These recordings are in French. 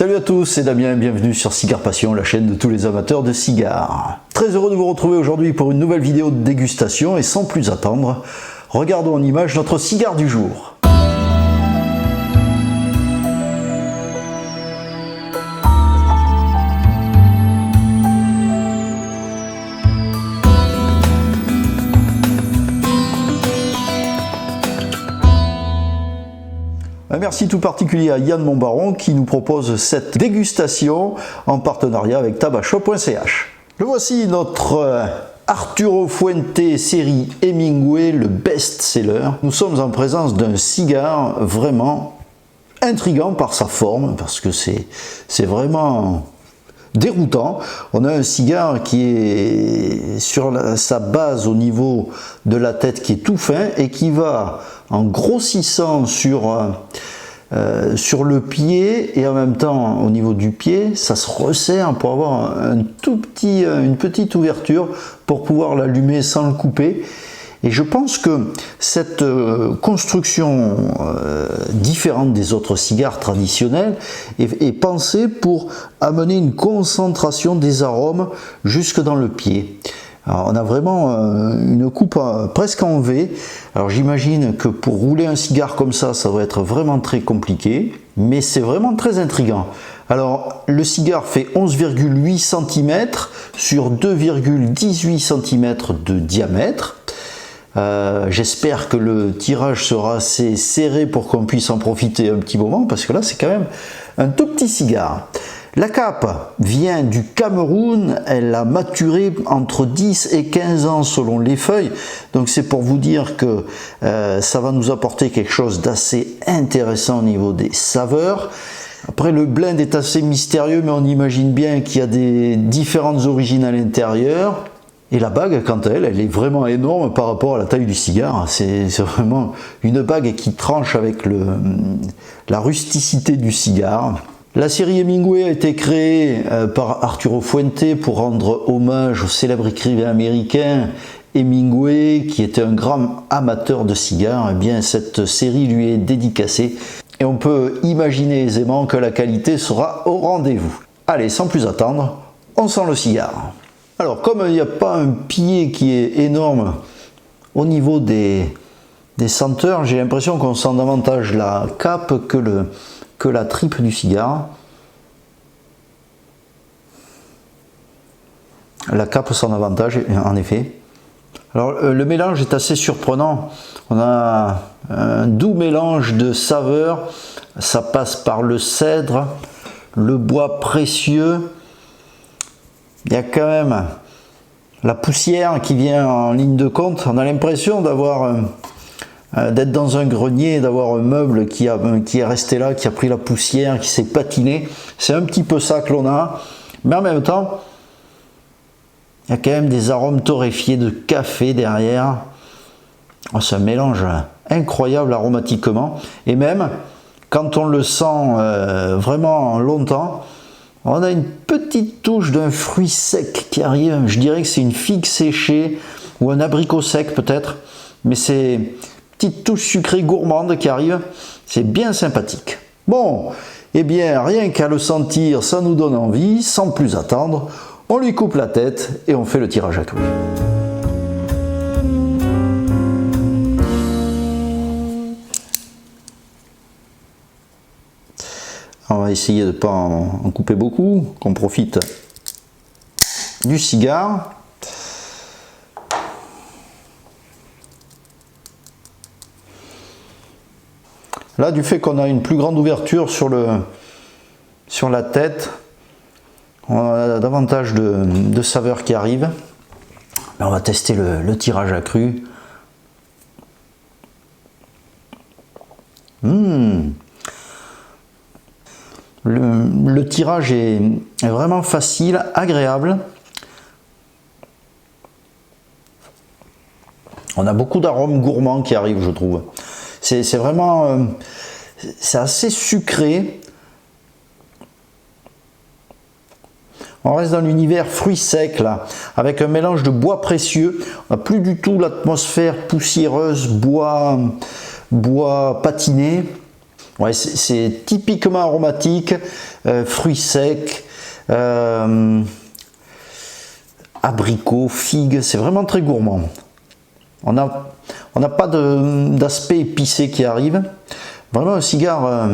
Salut à tous, c'est Damien, bienvenue sur Cigare Passion, la chaîne de tous les amateurs de cigares. Très heureux de vous retrouver aujourd'hui pour une nouvelle vidéo de dégustation et sans plus attendre, regardons en image notre cigare du jour. Un merci tout particulier à Yann Montbaron qui nous propose cette dégustation en partenariat avec tabashop.ch. Le voici, notre Arturo Fuente série Hemingway, le best-seller. Nous sommes en présence d'un cigare vraiment intriguant par sa forme, parce que c'est vraiment déroutant. On a un cigare qui est sur sa base au niveau de la tête qui est tout fin et qui va en grossissant sur le pied, et en même temps au niveau du pied ça se resserre pour avoir une petite ouverture pour pouvoir l'allumer sans le couper. Et je pense que cette construction différente des autres cigares traditionnels est pensée pour amener une concentration des arômes jusque dans le pied. Alors on a vraiment une coupe presque en V. Alors j'imagine que pour rouler un cigare comme ça va être vraiment très compliqué, mais c'est vraiment très intriguant. Alors le cigare fait 11,8 cm sur 2,18 cm de diamètre. J'espère que le tirage sera assez serré pour qu'on puisse en profiter un petit moment, parce que là c'est quand même un tout petit cigare. La cape vient du Cameroun, elle a maturé entre 10 et 15 ans selon les feuilles, donc c'est pour vous dire que ça va nous apporter quelque chose d'assez intéressant au niveau des saveurs. Après, le blend est assez mystérieux, mais on imagine bien qu'il y a des différentes origines à l'intérieur. Et la bague, quant à elle, elle est vraiment énorme par rapport à la taille du cigare. C'est vraiment une bague qui tranche avec la rusticité du cigare. La série Hemingway a été créée par Arturo Fuente pour rendre hommage au célèbre écrivain américain Hemingway, qui était un grand amateur de cigares. Eh bien, cette série lui est dédicacée et on peut imaginer aisément que la qualité sera au rendez-vous. Allez, sans plus attendre, on sent le cigare. Alors, comme il n'y a pas un pied qui est énorme au niveau des senteurs, j'ai l'impression qu'on sent davantage la cape que la tripe du cigare. La cape sent davantage, en effet. Alors, le mélange est assez surprenant. On a un doux mélange de saveurs. Ça passe par le cèdre, le bois précieux. Il y a quand même la poussière qui vient en ligne de compte. On a l'impression d'être dans un grenier, d'avoir un meuble qui est resté là, qui a pris la poussière, qui s'est patiné. C'est un petit peu ça que l'on a. Mais en même temps, il y a quand même des arômes torréfiés de café derrière. Oh, c'est un mélange incroyable aromatiquement. Et même, quand on le sent vraiment longtemps, on a une petite touche d'un fruit sec qui arrive. Je dirais que c'est une figue séchée ou un abricot sec peut-être. Mais c'est une petite touche sucrée gourmande qui arrive. C'est bien sympathique. Bon, eh bien, rien qu'à le sentir, ça nous donne envie. Sans plus attendre, on lui coupe la tête et on fait le tirage à cru. On va essayer de ne pas en couper beaucoup, qu'on profite du cigare. Là, du fait qu'on a une plus grande ouverture sur la tête, on a davantage de saveurs qui arrivent. On va tester le tirage à cru. Le tirage est vraiment facile, agréable. On a beaucoup d'arômes gourmands qui arrivent, je trouve. C'est vraiment... c'est assez sucré. On reste dans l'univers fruits secs, là, avec un mélange de bois précieux. On n'a plus du tout l'atmosphère poussiéreuse, bois patiné. Ouais, c'est typiquement aromatique, fruits secs, abricots, figues, c'est vraiment très gourmand. On n'a pas d'aspect épicé qui arrive. Vraiment un cigare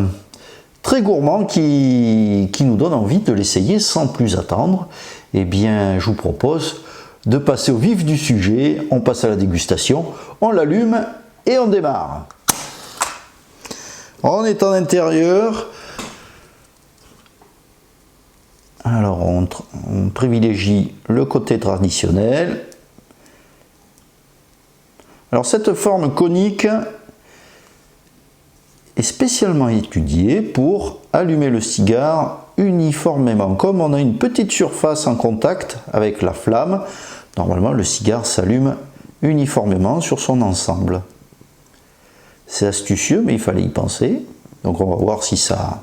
très gourmand qui nous donne envie de l'essayer sans plus attendre. Eh bien, je vous propose de passer au vif du sujet. On passe à la dégustation, on l'allume et on démarre. On est en intérieur. Alors, on privilégie le côté traditionnel. Alors, cette forme conique est spécialement étudiée pour allumer le cigare uniformément. Comme on a une petite surface en contact avec la flamme, normalement le cigare s'allume uniformément sur son ensemble. C'est astucieux, mais il fallait y penser. Donc on va voir si ça...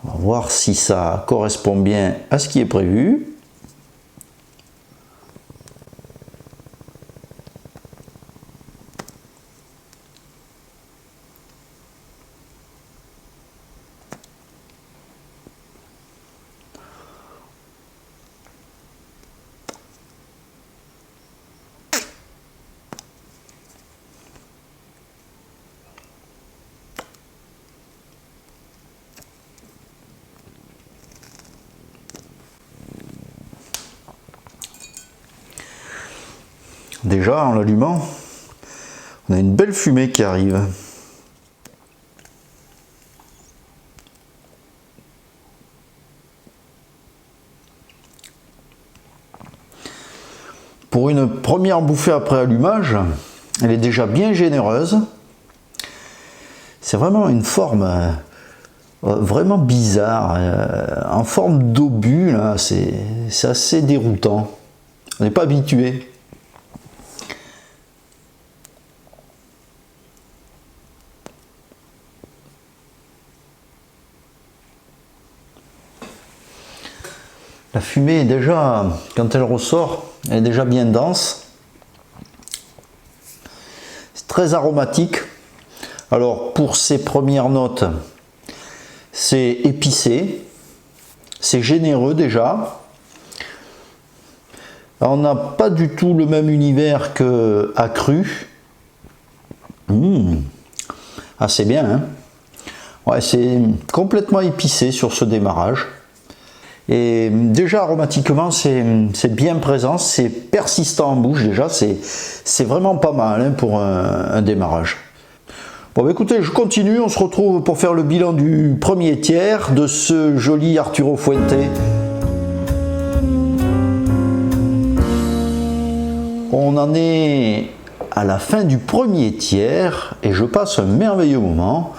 On va voir si ça correspond bien à ce qui est prévu. Déjà, en l'allumant, on a une belle fumée qui arrive. Pour une première bouffée après allumage, elle est déjà bien généreuse. C'est vraiment une forme vraiment bizarre, en forme d'obus, c'est assez déroutant. On n'est pas habitué. La fumée est déjà, quand elle ressort, elle est déjà bien dense. C'est très aromatique. Alors pour ces premières notes, c'est épicé, c'est généreux déjà. On n'a pas du tout le même univers que accru. Ah, c'est bien, hein? Ouais, c'est complètement épicé sur ce démarrage. Et déjà aromatiquement c'est bien présent, c'est persistant en bouche déjà, c'est vraiment pas mal hein, pour un démarrage. Bon bah écoutez, je continue, on se retrouve pour faire le bilan du premier tiers de ce joli Arturo Fuente. On en est à la fin du premier tiers et je passe un merveilleux moment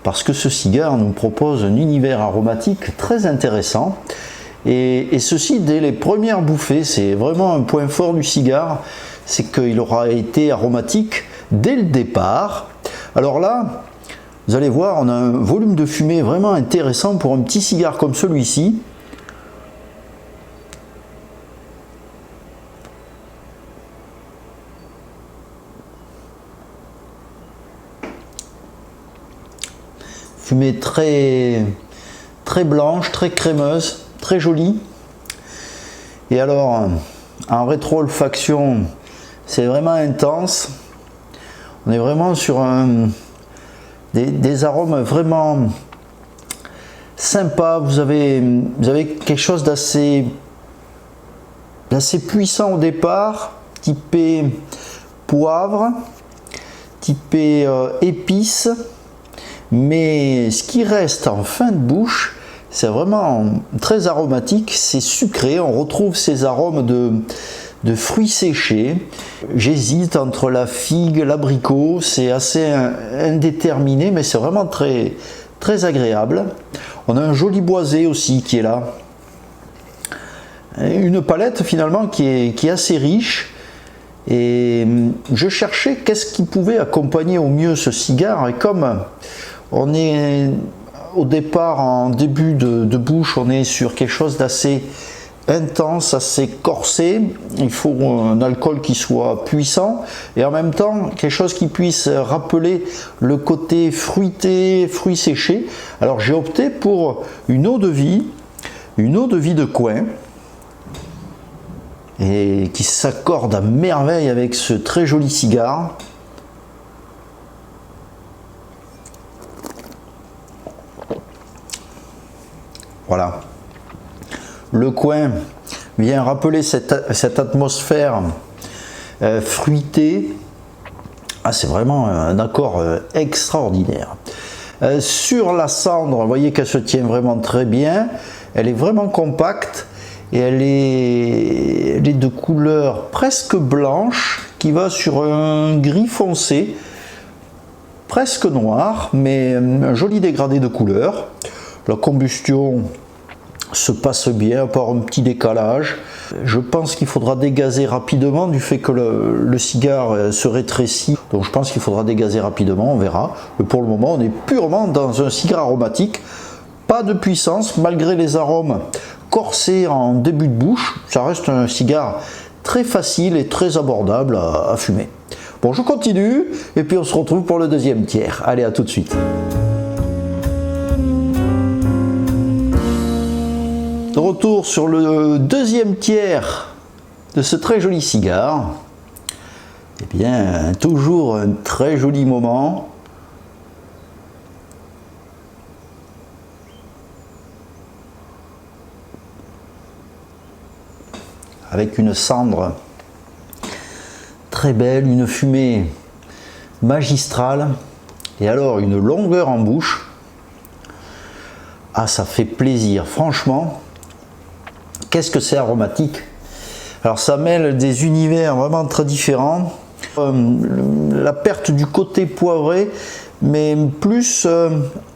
parce que ce cigare nous propose un univers aromatique très intéressant. Et ceci dès les premières bouffées, c'est vraiment un point fort du cigare, c'est qu'il aura été aromatique dès le départ. Alors là, vous allez voir, on a un volume de fumée vraiment intéressant pour un petit cigare comme celui-ci. Fumée très blanche, très crémeuse. Très joli. Et alors en rétro-olfaction c'est vraiment intense, on est vraiment sur des arômes vraiment sympas. Vous avez quelque chose d'assez puissant au départ, typé poivre, typé épices, mais ce qui reste en fin de bouche, c'est vraiment très aromatique, c'est sucré, on retrouve ces arômes de fruits séchés. J'hésite entre la figue, l'abricot, c'est assez indéterminé, mais c'est vraiment très agréable. On a un joli boisé aussi qui est là. Une palette finalement qui est assez riche. Et je cherchais qu'est-ce qui pouvait accompagner au mieux ce cigare, et comme on est... Au départ, en début de bouche, on est sur quelque chose d'assez intense, assez corsé. Il faut un alcool qui soit puissant et en même temps quelque chose qui puisse rappeler le côté fruité, fruits séchés. Alors j'ai opté pour une eau de vie de coin et qui s'accorde à merveille avec ce très joli cigare. Voilà. Le coin vient rappeler cette atmosphère fruitée. Ah, c'est vraiment un accord extraordinaire. Sur la cendre, vous voyez qu'elle se tient vraiment très bien. Elle est vraiment compacte et elle est de couleur presque blanche qui va sur un gris foncé, presque noir, mais un joli dégradé de couleur. La combustion se passe bien, à part un petit décalage. Je pense qu'il faudra dégazer rapidement du fait que le cigare se rétrécit. Donc je pense qu'il faudra dégazer rapidement, on verra. Mais pour le moment, on est purement dans un cigare aromatique. Pas de puissance, malgré les arômes corsés en début de bouche. Ça reste un cigare très facile et très abordable à fumer. Bon, je continue et puis on se retrouve pour le deuxième tiers. Allez, à tout de suite. De retour sur le deuxième tiers de ce très joli cigare. Eh bien, toujours un très joli moment. Avec une cendre très belle, une fumée magistrale et alors une longueur en bouche. Ah, ça fait plaisir, franchement. Qu'est-ce que c'est aromatique? Alors ça mêle des univers vraiment très différents. La perte du côté poivré, mais plus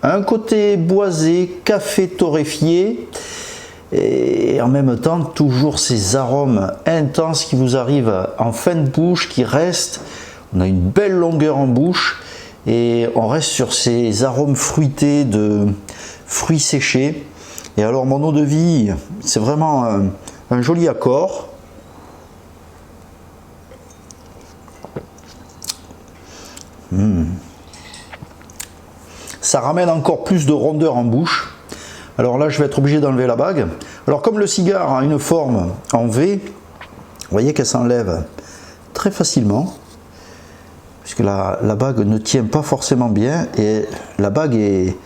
un côté boisé, café torréfié, et en même temps toujours ces arômes intenses qui vous arrivent en fin de bouche, qui restent. On a une belle longueur en bouche et on reste sur ces arômes fruités de fruits séchés. Et alors mon eau de vie, c'est vraiment un joli accord. Ça ramène encore plus de rondeur en bouche. Alors là, je vais être obligé d'enlever la bague. Alors comme le cigare a une forme en V, vous voyez qu'elle s'enlève très facilement. Puisque la bague ne tient pas forcément bien. Et la bague est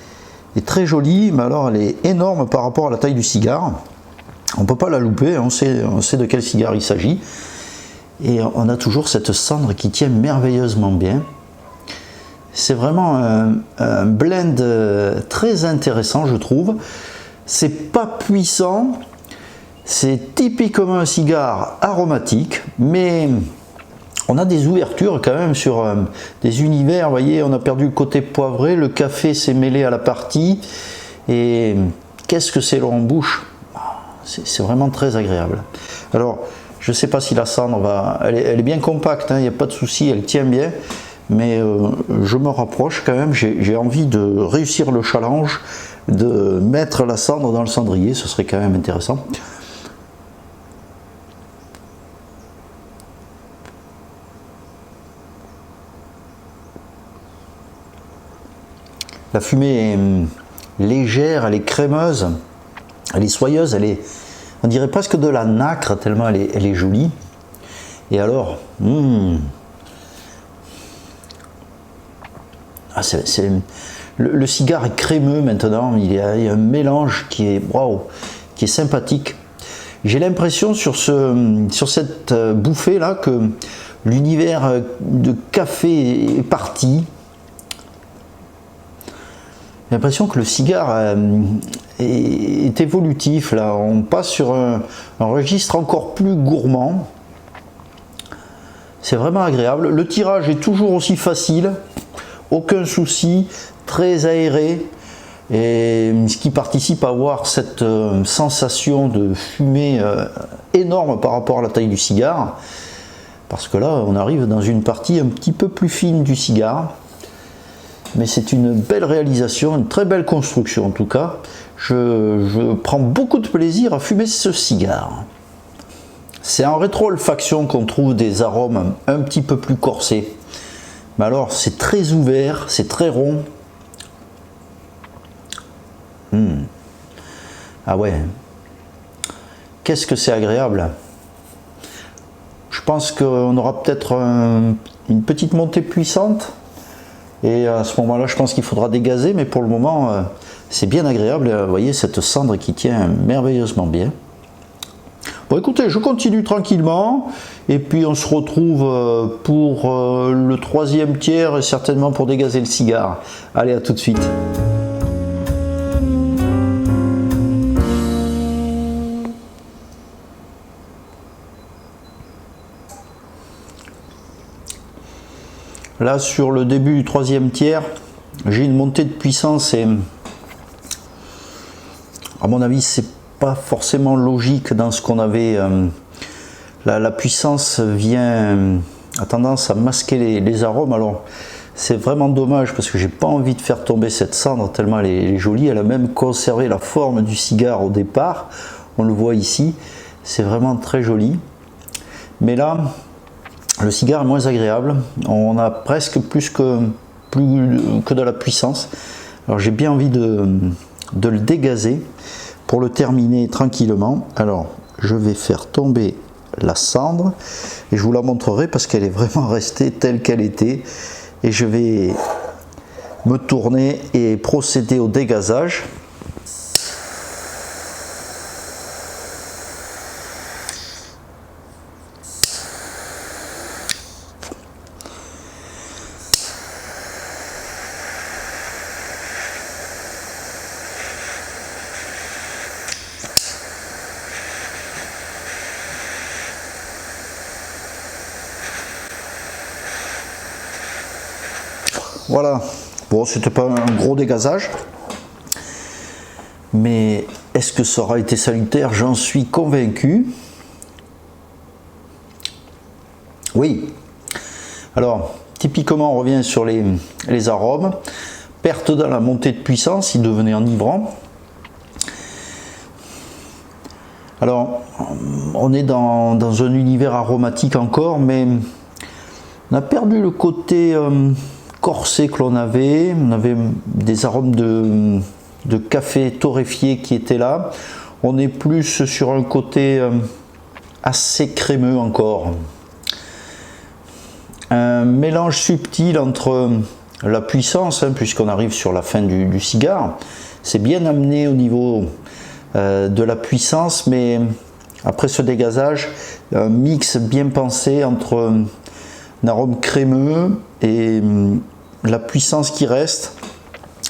très jolie, mais alors elle est énorme par rapport à la taille du cigare. On ne peut pas la louper, on sait de quel cigare il s'agit. Et on a toujours cette cendre qui tient merveilleusement bien. C'est vraiment un blend très intéressant, je trouve. C'est pas puissant, c'est typiquement un cigare aromatique, mais on a des ouvertures quand même sur des univers. Vous voyez, on a perdu le côté poivré, le café s'est mêlé à la partie. Et qu'est-ce que c'est long en bouche? C'est vraiment très agréable. Alors, je ne sais pas si la cendre va... Elle est bien compacte, il n'y a pas de souci, elle tient bien. Mais je me rapproche quand même, j'ai envie de réussir le challenge, de mettre la cendre dans le cendrier, ce serait quand même intéressant. La fumée est légère, elle est crémeuse, elle est soyeuse, on dirait presque de la nacre tellement elle est jolie. Et alors, le cigare est crémeux maintenant, il y a un mélange qui est, waouh, qui est sympathique. J'ai l'impression sur cette bouffée là que l'univers de café est parti. J'ai l'impression que le cigare est évolutif là, on passe sur un registre encore plus gourmand. C'est vraiment agréable. Le tirage est toujours aussi facile. Aucun souci, très aéré, et ce qui participe à avoir cette sensation de fumée énorme par rapport à la taille du cigare, parce que là on arrive dans une partie un petit peu plus fine du cigare, mais c'est une belle réalisation, une très belle construction en tout cas. je prends beaucoup de plaisir à fumer ce cigare. C'est en rétro-olfaction qu'on trouve des arômes un petit peu plus corsés. Mais alors, c'est très ouvert, c'est très rond. Ah ouais, qu'est-ce que c'est agréable. Je pense qu'on aura peut-être une petite montée puissante. Et à ce moment-là, je pense qu'il faudra dégazer. Mais pour le moment, c'est bien agréable. Vous voyez cette cendre qui tient merveilleusement bien. Bon, écoutez, je continue tranquillement. Et puis on se retrouve pour le troisième tiers et certainement pour dégazer le cigare. Allez, à tout de suite. Là, sur le début du troisième tiers, j'ai une montée de puissance et à mon avis, c'est pas forcément logique dans ce qu'on avait. La puissance a tendance à masquer les arômes. Alors, c'est vraiment dommage parce que j'ai pas envie de faire tomber cette cendre tellement elle est jolie. Elle a même conservé la forme du cigare au départ. On le voit ici. C'est vraiment très joli. Mais là, le cigare est moins agréable, on a presque plus que de la puissance. Alors j'ai bien envie de le dégazer pour le terminer tranquillement. Alors je vais faire tomber la cendre et je vous la montrerai parce qu'elle est vraiment restée telle qu'elle était. Et je vais me tourner et procéder au dégazage. Voilà, bon, c'était pas un gros dégazage, mais est-ce que ça aura été salutaire? J'en suis convaincu. Oui. Alors, typiquement, on revient sur les arômes. Perte dans la montée de puissance, il devenait enivrant. Alors, on est dans un univers aromatique encore, mais on a perdu le côté corsé que l'on avait. On avait des arômes de café torréfié qui étaient là. On est plus sur un côté assez crémeux encore. Un mélange subtil entre la puissance, puisqu'on arrive sur la fin du cigare. C'est bien amené au niveau de la puissance, mais après ce dégazage, un mix bien pensé entre un arôme crémeux et la puissance qui reste.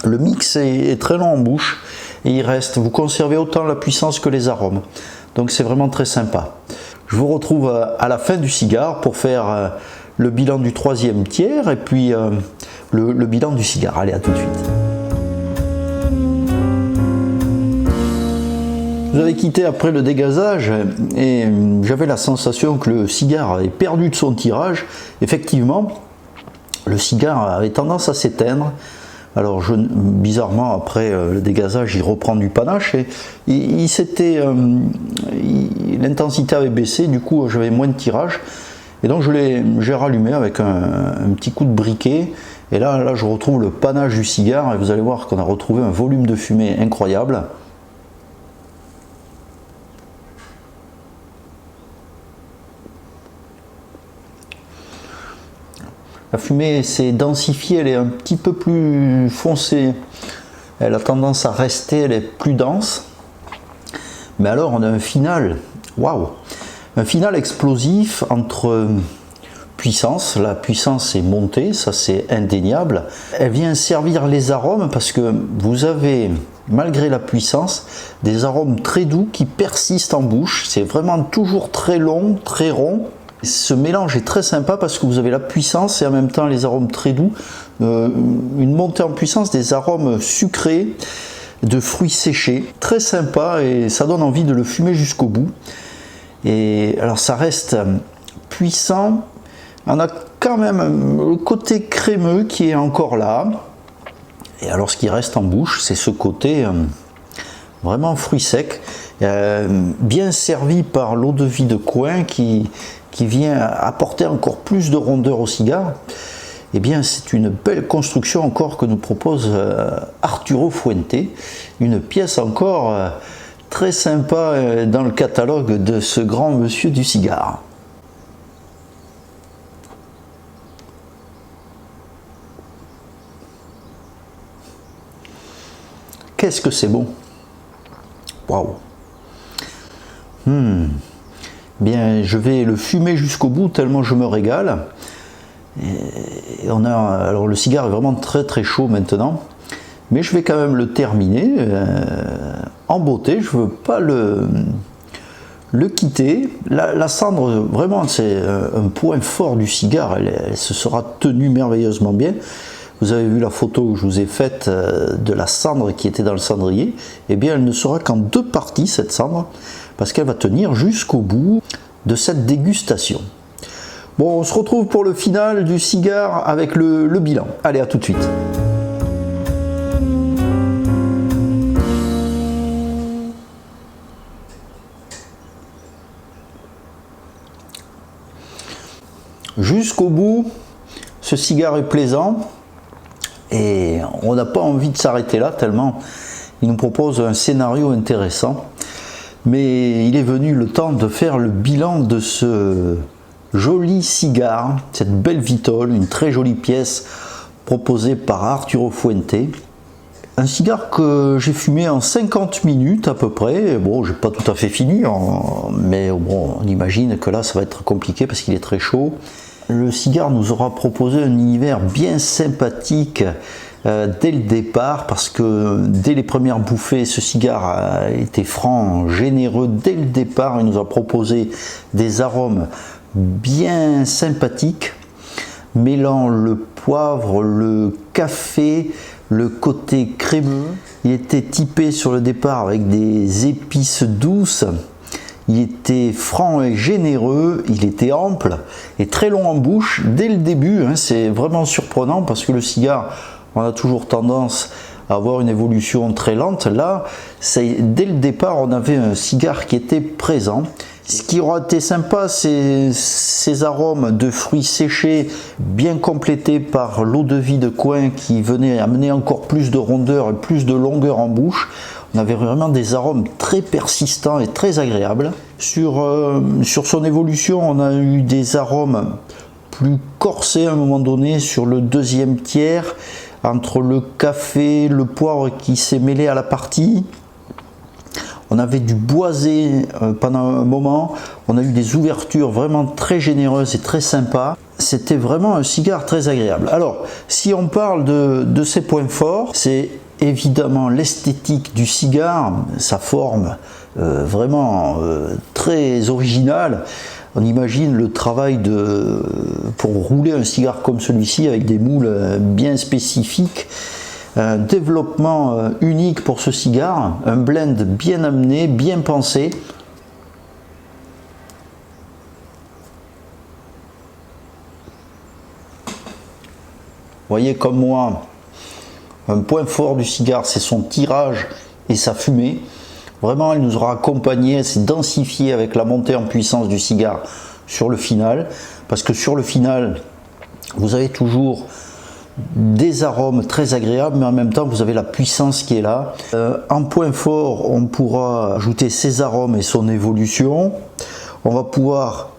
Le mix est très long en bouche et il reste, vous conservez autant la puissance que les arômes, donc c'est vraiment très sympa. Je vous retrouve à la fin du cigare pour faire le bilan du troisième tiers et puis le bilan du cigare. Allez, à tout de suite. Vous avez quitté après le dégazage et j'avais la sensation que le cigare avait perdu de son tirage. Effectivement, le cigare avait tendance à s'éteindre. Alors bizarrement, après le dégazage, il reprend du panache et l'intensité avait baissé, du coup j'avais moins de tirage. Et donc j'ai rallumé avec un petit coup de briquet. Et là, je retrouve le panache du cigare et vous allez voir qu'on a retrouvé un volume de fumée incroyable. La fumée s'est densifiée, elle est un petit peu plus foncée. Elle a tendance à rester, elle est plus dense. Mais alors on a un final, waouh! Un final explosif entre puissance. La puissance est montée, ça c'est indéniable. Elle vient servir les arômes parce que vous avez, malgré la puissance, des arômes très doux qui persistent en bouche. C'est vraiment toujours très long, très rond. Ce mélange est très sympa parce que vous avez la puissance et en même temps les arômes très doux, une montée en puissance des arômes sucrés, de fruits séchés, très sympa et ça donne envie de le fumer jusqu'au bout. Et alors ça reste puissant, on a quand même le côté crémeux qui est encore là. Et alors ce qui reste en bouche, c'est ce côté vraiment fruits secs, bien servi par l'eau-de-vie de coin qui vient apporter encore plus de rondeur au cigare. Eh bien, c'est une belle construction encore que nous propose Arturo Fuente, une pièce encore très sympa dans le catalogue de ce grand monsieur du cigare. Qu'est-ce que c'est bon! Waouh! Bien, je vais le fumer jusqu'au bout tellement je me régale. Et alors le cigare est vraiment très très chaud maintenant, mais je vais quand même le terminer en beauté. Je veux pas le quitter. La cendre, vraiment, c'est un point fort du cigare. Elle se sera tenue merveilleusement bien. Vous avez vu la photo que je vous ai faite de la cendre qui était dans le cendrier. Eh bien, elle ne sera qu'en 2 parties, cette cendre, parce qu'elle va tenir jusqu'au bout de cette dégustation. Bon, on se retrouve pour le final du cigare avec le bilan. Allez, à tout de suite. Jusqu'au bout, ce cigare est plaisant. Et on n'a pas envie de s'arrêter là, tellement il nous propose un scénario intéressant. Mais il est venu le temps de faire le bilan de ce joli cigare, cette belle Vitole, une très jolie pièce proposée par Arturo Fuente. Un cigare que j'ai fumé en 50 minutes à peu près. Bon, j'ai pas tout à fait fini, mais bon, on imagine que là ça va être compliqué parce qu'il est très chaud. Le cigare nous aura proposé un univers bien sympathique dès le départ, parce que dès les premières bouffées, ce cigare a été franc, généreux dès le départ. Il nous a proposé des arômes bien sympathiques, mêlant le poivre, le café, le côté crémeux. Il était typé sur le départ avec des épices douces. Il était franc et généreux, il était ample et très long en bouche dès le début. C'est vraiment surprenant parce que le cigare, on a toujours tendance à avoir une évolution très lente. Là, dès le départ, on avait un cigare qui était présent. Ce qui aura été sympa, c'est ces arômes de fruits séchés bien complétés par l'eau-de-vie de coin qui venait amener encore plus de rondeur et plus de longueur en bouche. On avait vraiment des arômes très persistants et très agréables. Sur son évolution, on a eu des arômes plus corsés à un moment donné sur le deuxième tiers, entre le café, le poivre qui s'est mêlé à la partie. On avait du boisé pendant un moment. On a eu des ouvertures vraiment très généreuses et très sympas. C'était vraiment un cigare très agréable. Alors, si on parle de ses points forts, c'est évidemment l'esthétique du cigare, sa forme vraiment très originale. On imagine le travail pour rouler un cigare comme celui-ci avec des moules bien spécifiques. Un développement unique pour ce cigare, un blend bien amené, bien pensé. Voyez comme moi, un point fort du cigare, c'est son tirage et sa fumée. Vraiment, elle nous aura accompagné, elle s'est densifiée avec la montée en puissance du cigare sur le final. Parce que sur le final, vous avez toujours des arômes très agréables, mais en même temps, vous avez la puissance qui est là. En point fort, on pourra ajouter ses arômes et son évolution. On va pouvoir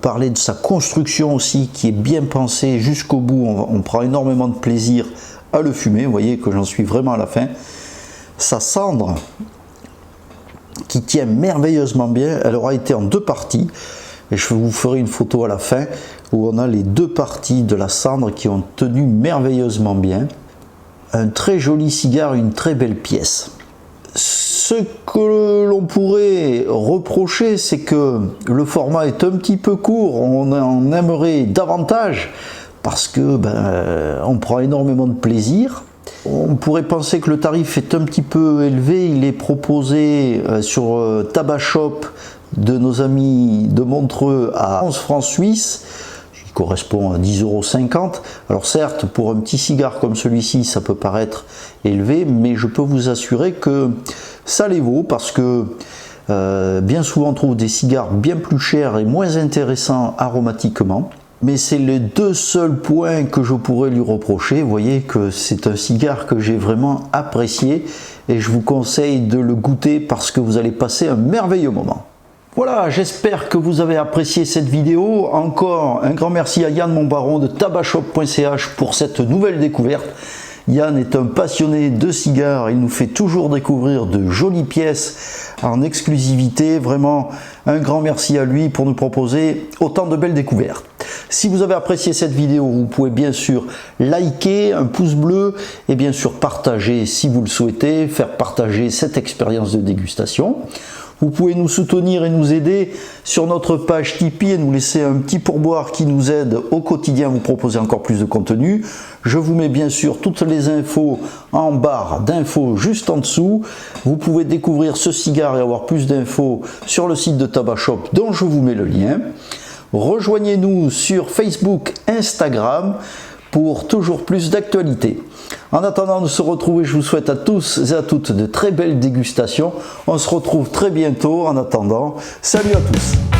parler de sa construction aussi, qui est bien pensée jusqu'au bout. On prend énormément de plaisir à le fumer. Vous voyez que j'en suis vraiment à la fin. Sa cendre, qui tient merveilleusement bien, elle aura été en 2 parties. Et je vous ferai une photo à la fin où on a les 2 parties de la cendre qui ont tenu merveilleusement bien. Un très joli cigare, une très belle pièce. Ce que l'on pourrait reprocher, c'est que le format est un petit peu court. On en aimerait davantage parce que on prend énormément de plaisir. On pourrait penser que le tarif est un petit peu élevé. Il est proposé sur Tabac Shop de nos amis de Montreux à 11 francs suisses, correspond à 10,50 €. Alors certes, pour un petit cigare comme celui-ci, ça peut paraître élevé, mais je peux vous assurer que ça les vaut, parce que bien souvent on trouve des cigares bien plus chers et moins intéressants aromatiquement. Mais c'est les deux seuls points que je pourrais lui reprocher. Vous voyez que c'est un cigare que j'ai vraiment apprécié et je vous conseille de le goûter parce que vous allez passer un merveilleux moment. Voilà, j'espère que vous avez apprécié cette vidéo. Encore un grand merci à Yann Monbaron de tabashop.ch pour cette nouvelle découverte. Yann est un passionné de cigares, il nous fait toujours découvrir de jolies pièces en exclusivité. Vraiment un grand merci à lui pour nous proposer autant de belles découvertes. Si vous avez apprécié cette vidéo, vous pouvez bien sûr liker, un pouce bleu et bien sûr partager si vous le souhaitez, faire partager cette expérience de dégustation. Vous pouvez nous soutenir et nous aider sur notre page Tipeee et nous laisser un petit pourboire qui nous aide au quotidien à vous proposer encore plus de contenu. Je vous mets bien sûr toutes les infos en barre d'infos juste en dessous. Vous pouvez découvrir ce cigare et avoir plus d'infos sur le site de Tabashop dont je vous mets le lien. Rejoignez-nous sur Facebook, Instagram pour toujours plus d'actualités. En attendant de se retrouver, je vous souhaite à tous et à toutes de très belles dégustations. On se retrouve très bientôt. En attendant, salut à tous.